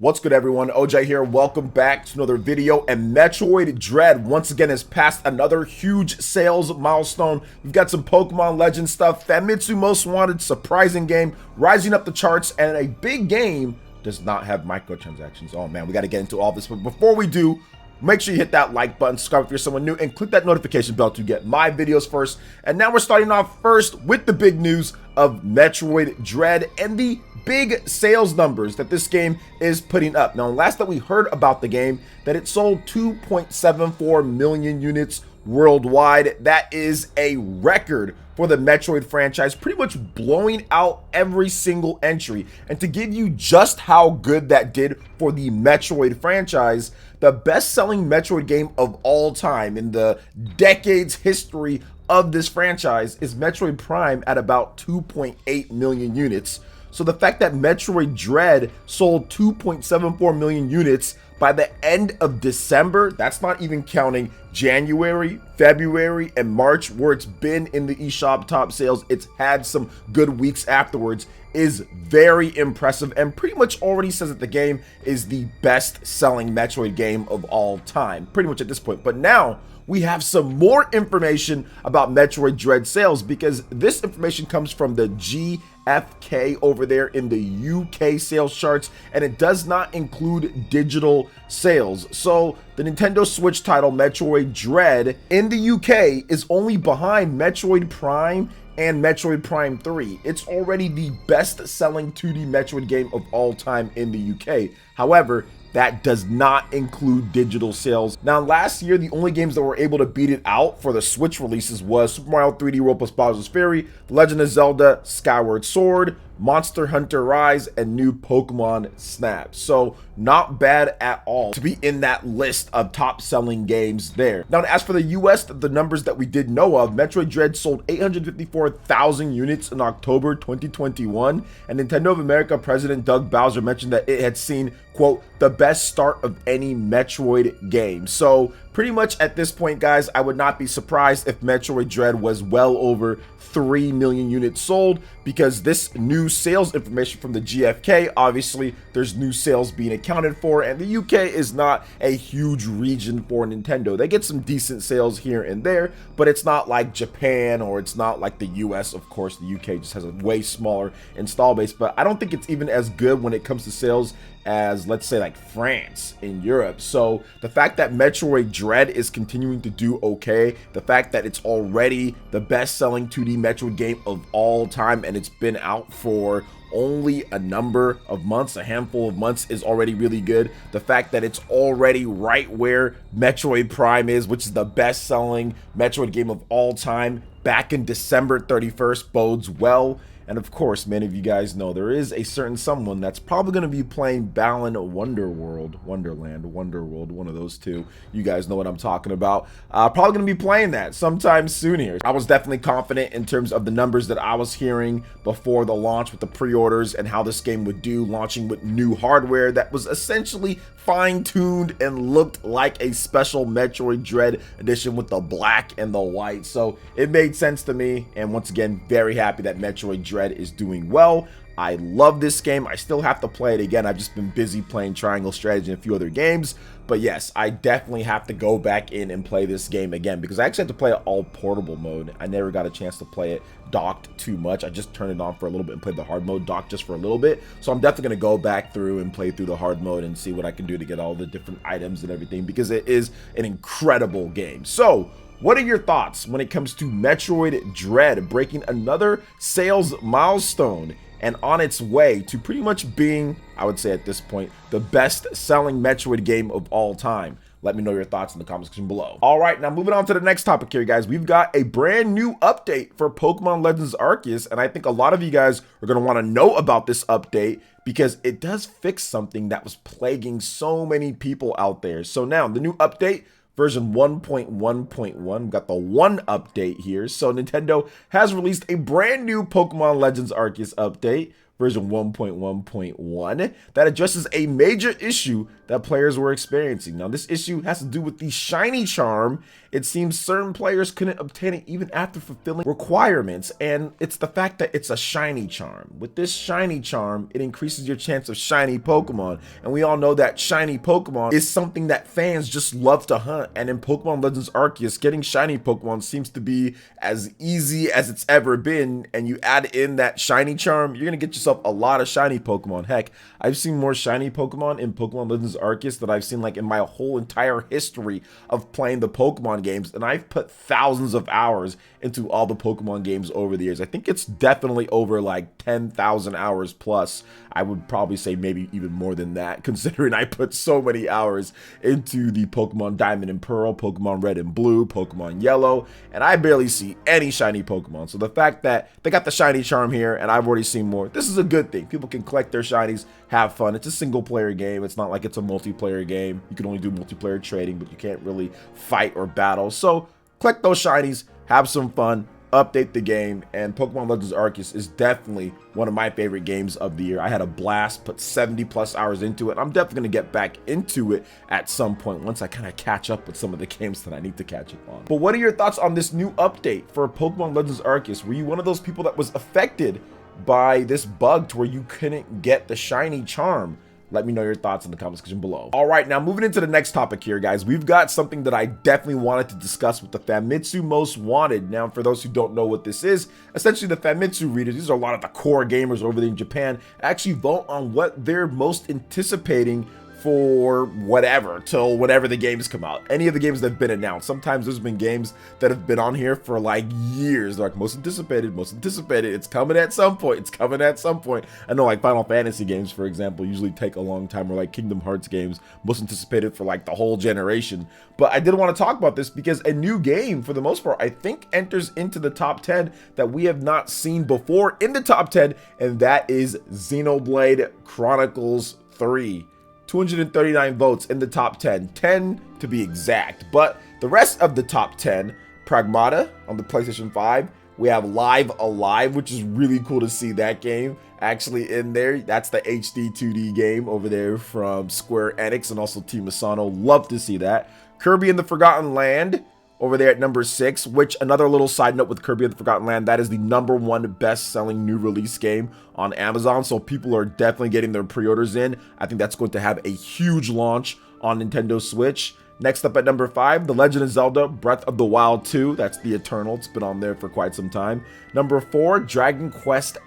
What's good, everyone? OJ here. Welcome back to another video. And Metroid Dread once again has passed another huge sales milestone. We've got some Pokemon Legends stuff, Famitsu Most Wanted, surprising game, rising up the charts, and a big game does not have microtransactions. Oh man, we got to get into all this. But before we do, make sure you hit that like button, subscribe if you're someone new, and click that notification bell to get my videos first. And now we're starting off first with the big news of Metroid Dread and the big sales numbers that this game is putting up. Now, last that we heard about the game, that it sold 2.74 million units worldwide. That is a record for the Metroid franchise, pretty much blowing out every single entry. And to give you just how good that did for the Metroid franchise, the best-selling Metroid game of all time in the decades history of this franchise is Metroid Prime at about 2.8 million units. So the fact that Metroid Dread sold 2.74 million units by the end of December, that's not even counting January, February, and March, where it's been in the eShop top sales. It's had some good weeks afterwards, is very impressive and pretty much already says that the game is the best selling Metroid game of all time, pretty much at this point. But now we have some more information about Metroid Dread sales, because this information comes from the GFK over there in the UK sales charts, and it does not include digital sales. So the Nintendo Switch title Metroid Dread in the UK is only behind Metroid Prime and Metroid Prime 3. It's already the best-selling 2D Metroid game of all time in the UK. However, that does not include digital sales. Now, last year, the only games that were able to beat it out for the Switch releases was Super Mario 3D World plus Bowser's Fury, The Legend of Zelda Skyward Sword, Monster Hunter Rise, and new Pokemon Snap. So not bad at all to be in that list of top selling games there. Now, as for the US, the numbers that we did know of, Metroid Dread sold 854,000 units in October 2021, and Nintendo of America President Doug Bowser mentioned that it had seen, quote, the best start of any Metroid game. So pretty much at this point, guys, I would not be surprised if Metroid Dread was well over 3 million units sold, because this new sales information from the GFK, obviously there's new sales being accounted for, and the UK is not a huge region for Nintendo. They get some decent sales here and there, but it's not like Japan, or it's not like the US. Of course, the UK just has a way smaller install base, but I don't think it's even as good when it comes to sales as, let's say, like France in Europe. So the fact that Metroid Dread is continuing to do okay, the fact that it's already the best-selling 2D Metroid game of all time, and it's been out for only a number of months, a handful of months, is already really good. The fact that it's already right where Metroid Prime is, which is the best-selling Metroid game of all time, back in December 31st, bodes well. And of course, many of you guys know there is a certain someone that's probably going to be playing Balan Wonderworld, Wonderworld, one of those two. You guys know what I'm talking about. Probably going to be playing that sometime soon here. I was definitely confident in terms of the numbers that I was hearing before the launch with the pre-orders and how this game would do, launching with new hardware that was essentially fine-tuned and looked like a special Metroid Dread edition with the black and the white. So it made sense to me, and once again, very happy that Metroid Dread is doing well. I love this game. I still have to play it again. I've just been busy playing Triangle Strategy and a few other games. But yes, I definitely have to go back in and play this game again, because I actually have to play it all portable mode. I never got a chance to play it docked too much. I just turned it on for a little bit and played the hard mode docked just for a little bit. So I'm definitely going to go back through and play through the hard mode and see what I can do to get all the different items and everything, because it is an incredible game. So what are your thoughts when it comes to Metroid Dread breaking another sales milestone and on its way to pretty much being, I would say at this point, the best-selling Metroid game of all time? Let me know your thoughts in the comment section below. All right, now moving on to the next topic here, guys. We've got a brand new update for Pokemon Legends Arceus, and I think a lot of you guys are going to want to know about this update, because it does fix something that was plaguing so many people out there. So now, the new update, version 1.1.1, got the one update here. So Nintendo has released a brand new Pokemon Legends Arceus update, version 1.1.1, that addresses a major issue that players were experiencing. Now, this issue has to do with the shiny charm. It seems certain players couldn't obtain it even after fulfilling requirements, and it's the fact that it's a shiny charm. With this shiny charm, it increases your chance of shiny Pokemon, and we all know that shiny Pokemon is something that fans just love to hunt, and in Pokemon Legends Arceus, getting shiny Pokemon seems to be as easy as it's ever been, and you add in that shiny charm, you're gonna get yourself a lot of shiny Pokemon. Heck, I've seen more shiny Pokemon in Pokemon Legends Arceus than I've seen like in my whole entire history of playing the Pokemon games, and I've put thousands of hours into all the Pokemon games over the years. I think it's definitely over like 10,000 hours plus. I would probably say maybe even more than that, considering I put so many hours into the Pokemon Diamond and Pearl, Pokemon Red and Blue, Pokemon Yellow, and I barely see any shiny Pokemon. So the fact that they got the shiny charm here and I've already seen more, this is a good thing. People can collect their shinies, have fun. It's a single player game. It's not like it's a multiplayer game. You can only do multiplayer trading, but you can't really fight or battle. So collect those shinies, have some fun, update the game, and Pokemon Legends Arceus is definitely one of my favorite games of the year. I had a blast, put 70 plus hours into it. I'm definitely going to get back into it at some point once I kind of catch up with some of the games that I need to catch up on. But what are your thoughts on this new update for Pokemon Legends Arceus? Were you one of those people that was affected by this bug to where you couldn't get the shiny charm? Let me know your thoughts in the comment section below. All right, now moving into the next topic here, guys, we've got something that I definitely wanted to discuss with the Famitsu Most Wanted. Now, for those who don't know what this is, essentially the Famitsu readers, these are a lot of the core gamers over there in Japan, actually vote on what they're most anticipating for whatever, till whenever the games come out. Any of the games that have been announced. Sometimes there's been games that have been on here for like years. They're like most anticipated, it's coming at some point, it's coming at some point. I know like Final Fantasy games, for example, usually take a long time, or like Kingdom Hearts games, most anticipated for like the whole generation. But I did want to talk about this because a new game, for the most part, I think enters into the top 10 that we have not seen before in the top 10, and that is Xenoblade Chronicles 3. 239 votes in the top 10, 10 to be exact. But the rest of the top 10, Pragmata on the PlayStation 5. We have Live Alive, which is really cool to see that game actually in there. That's the HD 2D game over there from Square Enix and also Team Asano. Love to see that. Kirby and the Forgotten Land over there at number 6, which, another little side note with Kirby and the Forgotten Land, that is the #1 best-selling new release game on Amazon, so people are definitely getting their pre-orders in. I think that's going to have a huge launch on Nintendo Switch. Next up at number 5, The Legend of Zelda Breath of the Wild 2. That's the Eternal. It's been on there for quite some time. Number 4, Dragon Quest X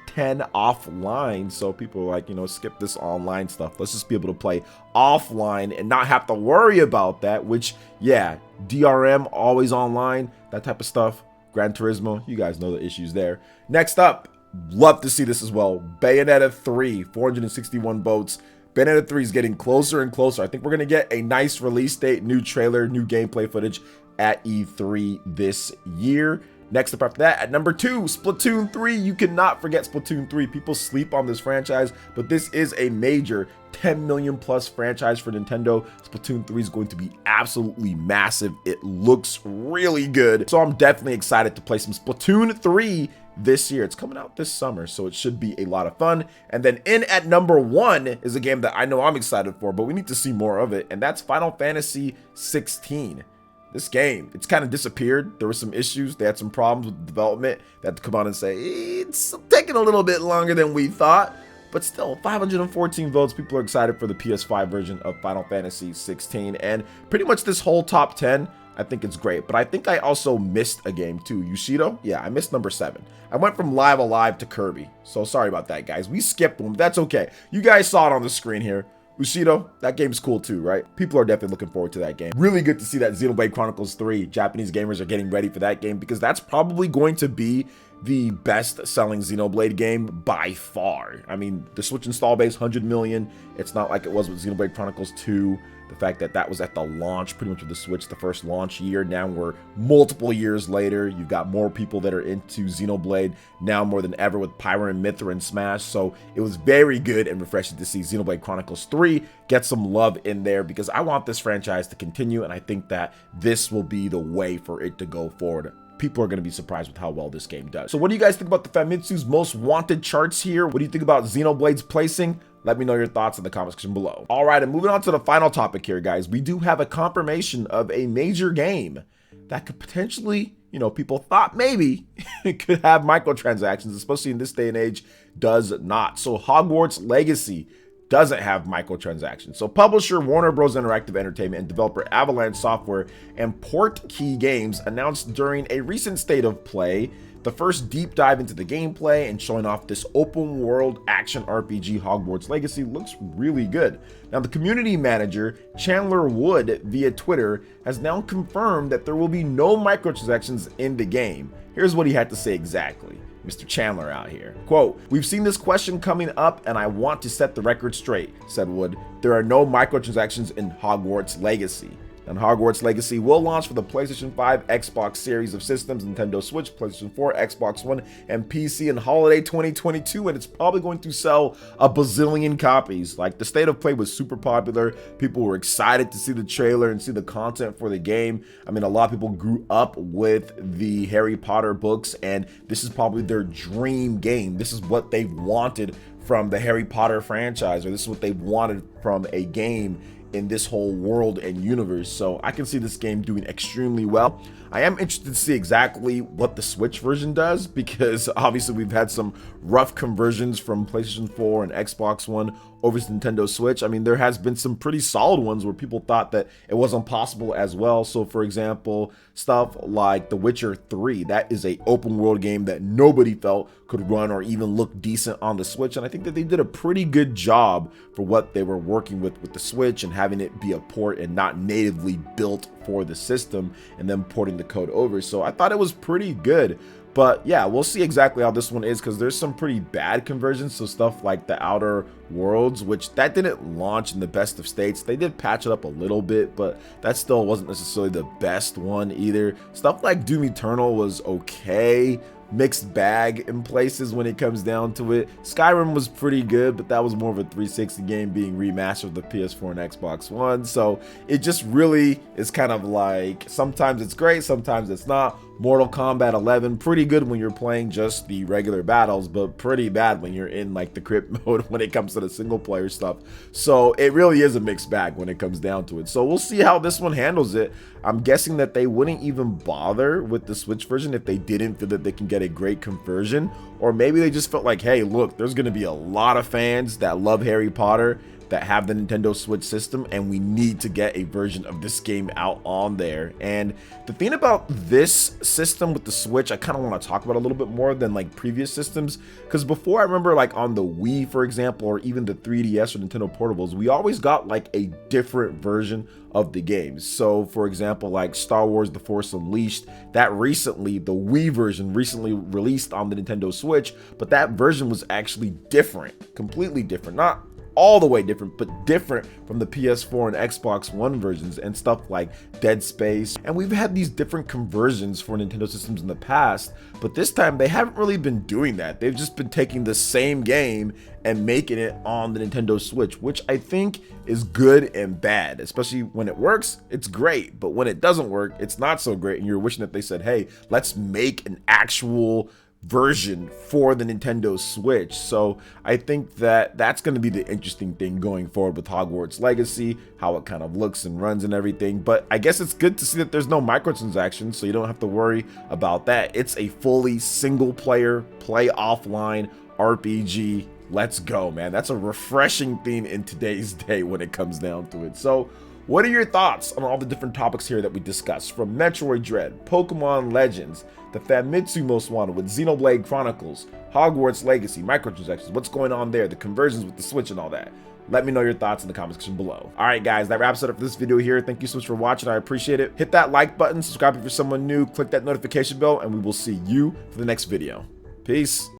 offline. So people are like, you know, skip this online stuff. Let's just be able to play offline and not have to worry about that, which, yeah, DRM, always online, that type of stuff. Gran Turismo, you guys know the issues there. Next up, love to see this as well. Bayonetta 3, 461 votes. Bayonetta 3 is getting closer and closer. I think we're going to get a nice release date, new trailer, new gameplay footage at E3 this year. Next up after that, at number 2, Splatoon 3. You cannot forget Splatoon 3. People sleep on this franchise, but this is a major 10 million plus franchise for Nintendo. Splatoon 3 is going to be absolutely massive. It looks really good. So I'm definitely excited to play some Splatoon 3 this year. It's coming out this summer, so it should be a lot of fun. And then in at number 1 is a game that I know I'm excited for, but we need to see more of it, and that's Final Fantasy 16. This game, it's kind of disappeared. There were some issues. They had some problems with development. They had to come out and say, it's taking a little bit longer than we thought. But still, 514 votes. People are excited for the PS5 version of Final Fantasy 16. And pretty much this whole top 10, I think it's great. But I think I also missed a game too. Yushido? Yeah, I missed number 7. I went from Live Alive to Kirby. So sorry about that, guys. We skipped one. That's okay. You guys saw it on the screen here. Bushido, that game's cool too, right? People are definitely looking forward to that game. Really good to see that Xenoblade Chronicles 3, Japanese gamers are getting ready for that game, because that's probably going to be the best-selling Xenoblade game by far. I mean, the Switch install base, 100 million. It's not like it was with Xenoblade Chronicles 2. The fact that that was at the launch, pretty much with the Switch, the first launch year. Now we're multiple years later. You've got more people that are into Xenoblade now more than ever with Pyra and Mithra and Smash. So it was very good and refreshing to see Xenoblade Chronicles 3 get some love in there, because I want this franchise to continue, and I think that this will be the way for it to go forward. People are going to be surprised with how well this game does. So what do you guys think about the Famitsu's Most Wanted charts here? What do you think about Xenoblade's placing? Let me know your thoughts in the comment section below. All right, and moving on to the final topic here, guys. We do have a confirmation of a major game that could potentially, people thought maybe could have microtransactions, especially in this day and age, does not. So Hogwarts Legacy doesn't have microtransactions. So publisher Warner Bros. Interactive Entertainment and developer Avalanche Software and Portkey Games announced during a recent State of Play the first deep dive into the gameplay and showing off this open world action RPG. Hogwarts Legacy looks really good. Now, the community manager, Chandler Wood, via Twitter, has now confirmed that there will be no microtransactions in the game. Here's what he had to say exactly. Mr. Chandler out here. Quote, "We've seen this question coming up and I want to set the record straight," said Wood. "There are no microtransactions in Hogwarts Legacy." And Hogwarts Legacy will launch for the PlayStation 5, Xbox series of systems, Nintendo Switch, PlayStation 4, Xbox One, and PC in holiday 2022, and it's probably going to sell a bazillion copies. Like, the State of Play was super popular. People were excited to see the trailer and see the content for the game. I mean, a lot of people grew up with the Harry Potter books, and this is probably their dream game. This is what they wanted from the Harry Potter franchise, or this is what they wanted from a game in this whole world and universe. So I can see this game doing extremely well. I am interested to see exactly what the Switch version does, because obviously we've had some rough conversions from PlayStation 4 and Xbox One over to Nintendo Switch. I mean, there has been some pretty solid ones where people thought that it wasn't possible as well. So for example, stuff like The Witcher 3, that is a open world game that nobody felt could run or even look decent on the Switch. And I think that they did a pretty good job for what they were working with the Switch and having it be a port and not natively built for the system and then porting the code over. So I thought it was pretty good. But yeah, we'll see exactly how this one is, because there's some pretty bad conversions. So stuff like the Outer Worlds, which that didn't launch in the best of states. They did patch it up a little bit, but that still wasn't necessarily the best one either. Stuff like Doom Eternal was okay, mixed bag in places when it comes down to it. Skyrim was pretty good, but that was more of a 360 game being remastered with the PS4 and Xbox One. So it just really is kind of like, sometimes it's great, sometimes it's not. Mortal Kombat 11, pretty good when you're playing just the regular battles, but pretty bad when you're in like the crypt mode when it comes to the single player stuff. So it really is a mixed bag when it comes down to it. So we'll see how this one handles it. I'm guessing that they wouldn't even bother with the Switch version if they didn't feel that they can get a great conversion, or maybe they just felt like, hey, look, there's going to be a lot of fans that love Harry Potter that have the Nintendo Switch system, and we need to get a version of this game out on there. And the thing about this system with the Switch, I kind of want to talk about a little bit more than like previous systems, because before, I remember like on the Wii, for example, or even the 3DS or Nintendo Portables, we always got like a different version of the games. So for example, like Star Wars The Force Unleashed, that recently, the Wii version recently released on the Nintendo Switch, but that version was actually different, completely different. Not all the way different, but different from the PS4 and Xbox One versions, and stuff like Dead Space. And we've had these different conversions for Nintendo systems in the past, but this time they haven't really been doing that. They've just been taking the same game and making it on the Nintendo Switch, which I think is good and bad. Especially when it works, it's great, but when it doesn't work, it's not so great, and you're wishing that they said, hey, let's make an actual version for the Nintendo Switch. So I think that that's going to be the interesting thing going forward with Hogwarts Legacy, how it kind of looks and runs and everything. But I guess it's good to see that there's no microtransactions, so you don't have to worry about that. It's a fully single player, play offline RPG. Let's go, man. That's a refreshing thing in today's day when it comes down to it. So what are your thoughts on all the different topics here that we discussed, from Metroid Dread, Pokemon Legends, the Famitsu Most Wanted with Xenoblade Chronicles, Hogwarts Legacy, microtransactions, what's going on there, the conversions with the Switch and all that? Let me know your thoughts in the comment section below. All right, guys, that wraps it up for this video here. Thank you so much for watching. I appreciate it. Hit that like button, subscribe if you're someone new, click that notification bell, and we will see you for the next video. Peace.